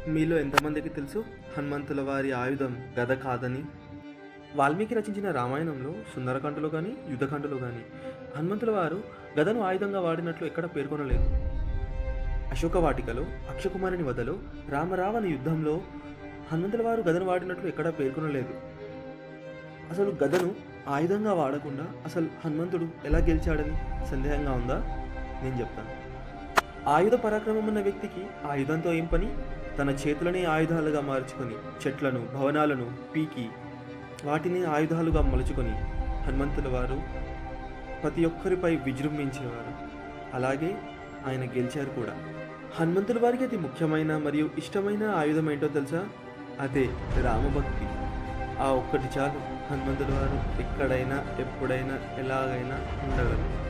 మీలో ఎంతమందికి తెలుసు హనుమంతుల వారి ఆయుధం గద కాదని? వాల్మీకి రచించిన రామాయణంలో సుందరకాండలో కానీ యుద్ధకాండలో కానీ హనుమంతుల వారు గదను ఆయుధంగా వాడినట్లు ఎక్కడ పేర్కొనలేదు. అశోకవాటికలో అక్షకుమారుని వధలో రామరావణ యుద్ధంలో హనుమంతుల వారు గదను వాడినట్లు ఎక్కడా పేర్కొనలేదు. అసలు గదను ఆయుధంగా వాడకుండా అసలు హనుమంతుడు ఎలా గెలిచాడని సందేహంగా ఉందా? నేను చెప్తాను. ఆయుధ పరాక్రమం ఉన్న వ్యక్తికి ఆయుధంతో ఏం పని? తన చేతులనే ఆయుధాలుగా మార్చుకొని చెట్లను భవనాలను పీకి వాటిని ఆయుధాలుగా మలుచుకొని హనుమంతుల వారు ప్రతి ఒక్కరిపై విజృంభించేవారు. అలాగే ఆయన గెలిచారు కూడా. హనుమంతుల వారికి అతి ముఖ్యమైన మరియు ఇష్టమైన ఆయుధం ఏంటో తెలుసా? అదే రామభక్తి. ఆ ఒక్కటి చాలు హనుమంతుల వారు ఎక్కడైనా ఎప్పుడైనా ఎలాగైనా ఉండగలరు.